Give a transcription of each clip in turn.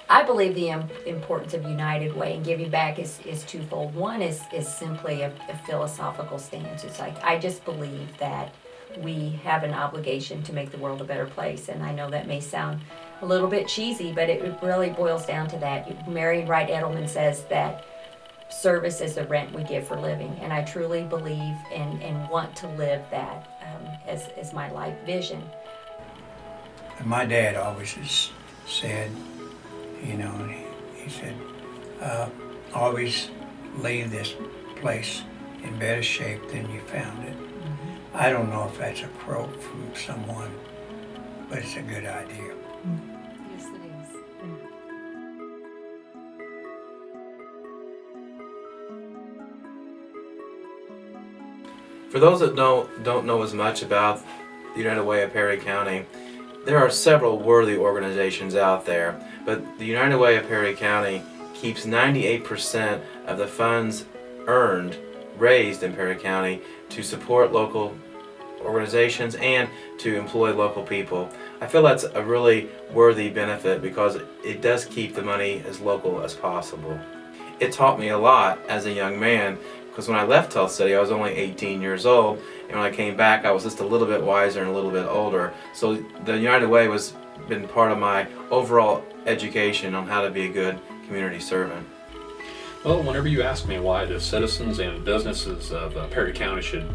I believe the importance of United Way and giving back is twofold. One is simply a philosophical stance. It's like I just believe that we have an obligation to make the world a better place. And I know that may sound a little bit cheesy, but it really boils down to that. Mary Wright Edelman says that service is the rent we give for living. And I truly believe and want to live that as my life vision. My dad always has said, you know, he said, always leave this place in better shape than you found it. Mm-hmm. I don't know if that's a quote from someone, but it's a good idea. Yes, it is. For those that don't know as much about the United Way of Perry County, there are several worthy organizations out there, but the United Way of Perry County keeps 98% of the funds raised in Perry County to support local organizations and to employ local people. I feel that's a really worthy benefit because it does keep the money as local as possible. It taught me a lot as a young man, because when I left Tell City I was only 18 years old, and when I came back I was just a little bit wiser and a little bit older. So the United Way has been part of my overall education on how to be a good community servant. Well, whenever you ask me why the citizens and businesses of Perry County should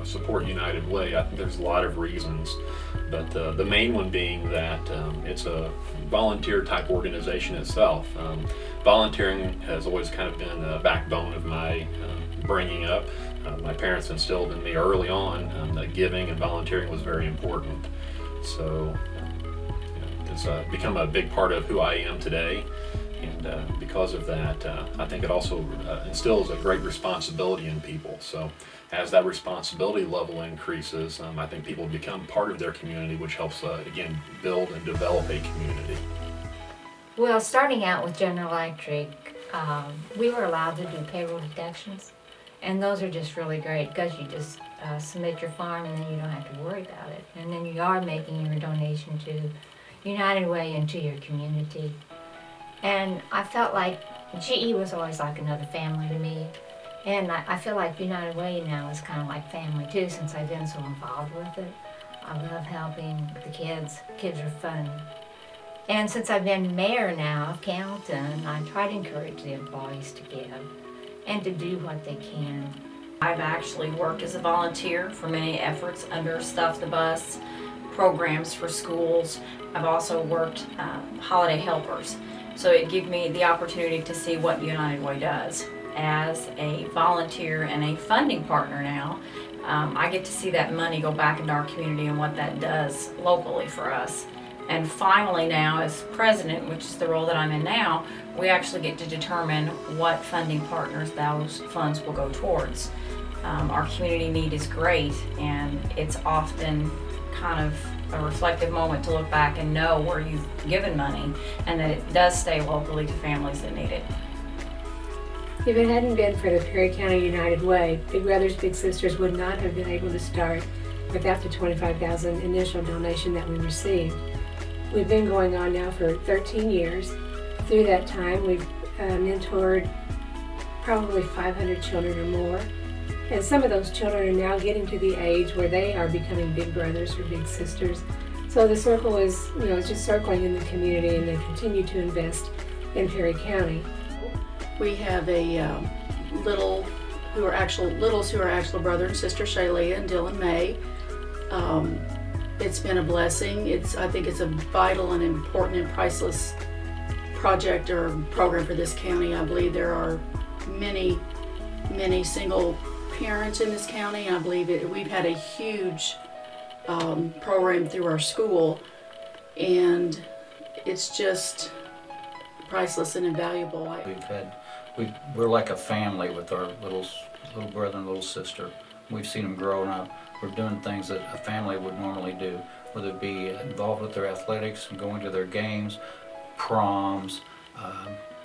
support United Way, I think there's a lot of reasons, but the main one being that it's a volunteer type organization itself. Volunteering has always kind of been a backbone of my bringing up. My parents instilled in me early on that giving and volunteering was very important. So it's become a big part of who I am today. And because of that, I think it also instills a great responsibility in people. So as that responsibility level increases, I think people become part of their community, which helps, again, build and develop a community. Well, starting out with General Electric, we were allowed to do payroll deductions. And those are just really great because you just submit your farm and then you don't have to worry about it. And then you are making your donation to United Way and to your community. And I felt like GE was always like another family to me. And I feel like United Way now is kind of like family too, since I've been so involved with it. I love helping the kids. Kids are fun. And since I've been mayor now of Canton, I try to encourage the employees to give and to do what they can. I've actually worked as a volunteer for many efforts under Stuff the Bus, programs for schools. I've also worked holiday helpers. So it gave me the opportunity to see what United Way does. As a volunteer and a funding partner now, I get to see that money go back into our community and what that does locally for us. And finally now, as president, which is the role that I'm in now, we actually get to determine what funding partners those funds will go towards. Our community need is great, and it's often kind of a reflective moment to look back and know where you've given money and that it does stay locally to families that need it. If it hadn't been for the Perry County United Way, Big Brothers Big Sisters would not have been able to start without the $25,000 initial donation that we received. We've been going on now for 13 years. Through that time, we've mentored probably 500 children or more. And some of those children are now getting to the age where they are becoming big brothers or big sisters. So the circle is, it's just circling in the community, and they continue to invest in Perry County. We have a littles who are actual brother and sister, Shaylee and Dylan May. It's been a blessing. I think it's a vital and important and priceless project or program for this county. I believe there are many single parents in this county, and I believe we've had a huge program through our school, and it's just priceless and invaluable. We're like a family with our little brother and little sister. We've seen them growing up. We're doing things that a family would normally do, whether it be involved with their athletics and going to their games, proms,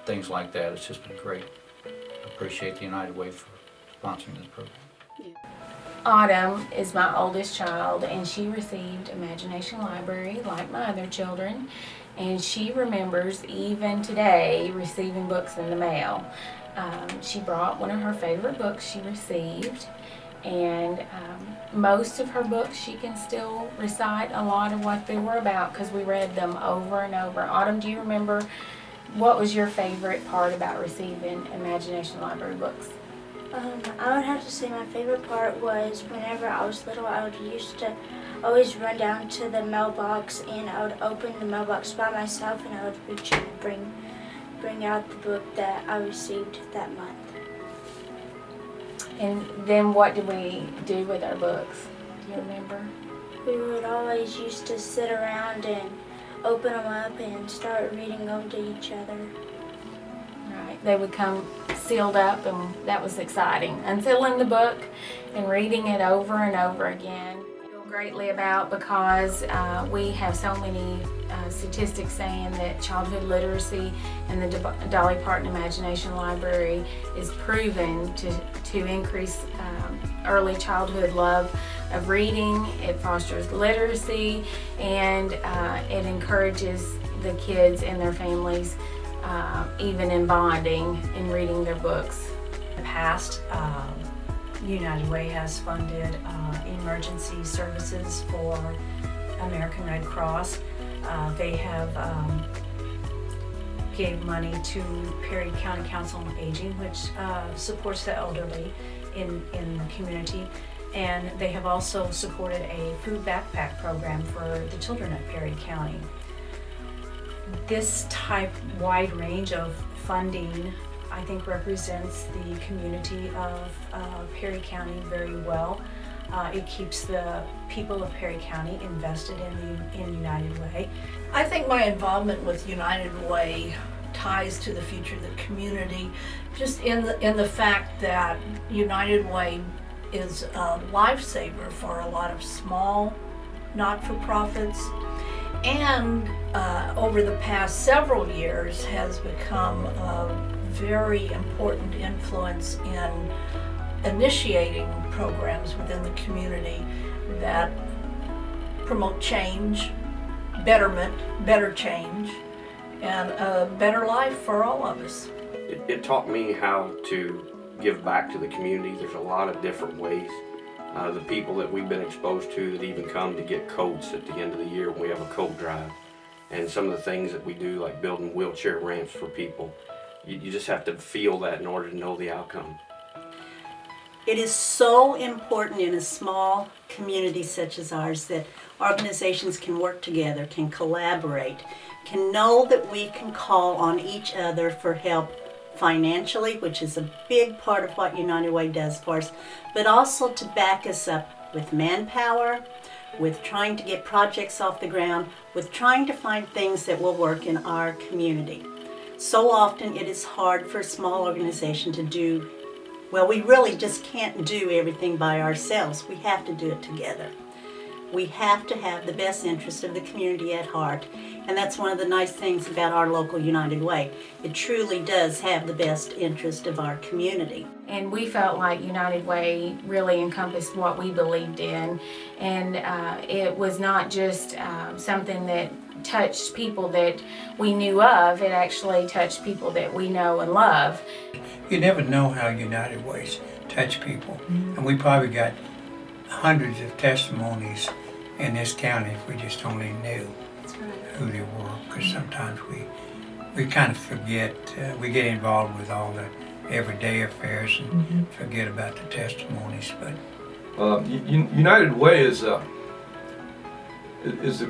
things like that. It's just been great. I appreciate the United Way for sponsoring this program. Yeah. Autumn is my oldest child, and she received Imagination Library like my other children. And she remembers even today receiving books in the mail. She brought one of her favorite books she received, and most of her books she can still recite a lot of what they were about because we read them over and over. Autumn, do you remember what was your favorite part about receiving Imagination Library books? I would have to say my favorite part was whenever I was little, I would used to always run down to the mailbox and I would open the mailbox by myself and I would reach in and bring out the book that I received that month. And then what did we do with our books? Do you remember? We would always used to sit around and open them up and start reading them to each other. Right. They would come sealed up, and that was exciting. Unsealing the book and reading it over and over again. I feel greatly about because we have so many statistics saying that childhood literacy and the Dolly Parton Imagination Library is proven to increase early childhood love of reading. It fosters literacy, and it encourages the kids and their families even in bonding and reading their books. In the past, United Way has funded emergency services for American Red Cross. They have gave money to Perry County Council on Aging, which supports the elderly in the community. And they have also supported a food backpack program for the children of Perry County. This wide range of funding, I think, represents the community of Perry County very well. It keeps the people of Perry County invested in United Way. I think my involvement with United Way ties to the future of the community, just in the fact that United Way is a lifesaver for a lot of small not-for-profits, and over the past several years has become a very important influence in initiating programs within the community that promote change, betterment, better change, and a better life for all of us. It taught me how to give back to the community. There's a lot of different ways. The people that we've been exposed to that even come to get coats at the end of the year when we have a coat drive, and some of the things that we do, like building wheelchair ramps for people. You just have to feel that in order to know the outcome. It is so important in a small community such as ours that organizations can work together, can collaborate, can know that we can call on each other for help financially, which is a big part of what United Way does for us, but also to back us up with manpower, with trying to get projects off the ground, with trying to find things that will work in our community. So often it is hard for a small organization to do, well, we really just can't do everything by ourselves. We have to do it together. We have to have the best interest of the community at heart, and that's one of the nice things about our local United Way. It truly does have the best interest of our community. And we felt like United Way really encompassed what we believed in, and it was not just something that touched people that we knew of, it actually touched people that we know and love. You never know how United Ways touch people, and we probably got hundreds of testimonies in this county if we just only knew who they were, because sometimes we kind of forget, we get involved with all the everyday affairs and forget about the testimonies. But United Way is the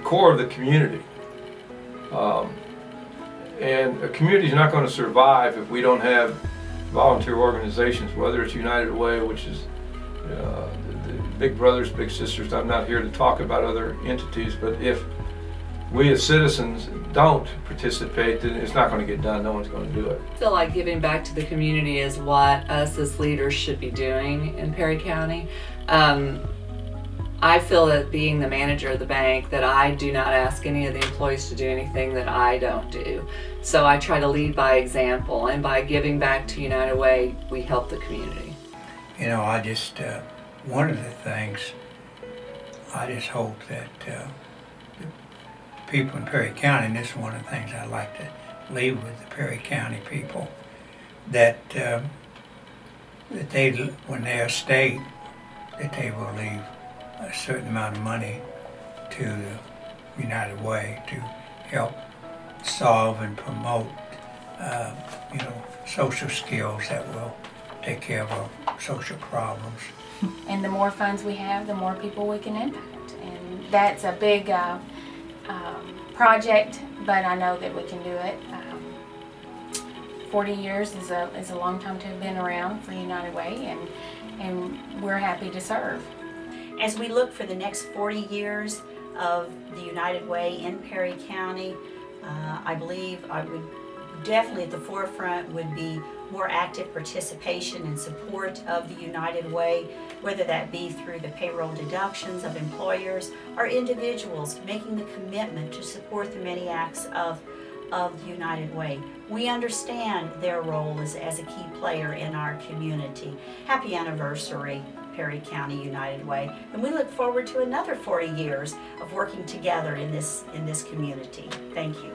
core of the community, and a community is not going to survive if we don't have volunteer organizations, whether it's United Way, which is the big brothers, big sisters. I'm not here to talk about other entities, but if we as citizens don't participate, then it's not going to get done. No one's going to do it. I feel like giving back to the community is what us as leaders should be doing in Perry County. I feel that being the manager of the bank, that I do not ask any of the employees to do anything that I don't do. So I try to lead by example, and by giving back to United Way, we help the community. You know, I just one of the things I just hope that the people in Perry County, and this is one of the things I like to leave with the Perry County people, that that they, when they're a state, that they will leave a certain amount of money to the United Way to help solve and promote, social skills that will take care of our social problems. And the more funds we have, the more people we can impact. And that's a big project, but I know that we can do it. 40 years is a long time to have been around for United Way, and we're happy to serve. As we look for the next 40 years of the United Way in Perry County, I believe I would definitely at the forefront would be more active participation and support of the United Way, whether that be through the payroll deductions of employers or individuals making the commitment to support the many acts of the United Way. We understand their role as a key player in our community. Happy anniversary, Perry County United Way, and we look forward to another 40 years of working together in this community. Thank you.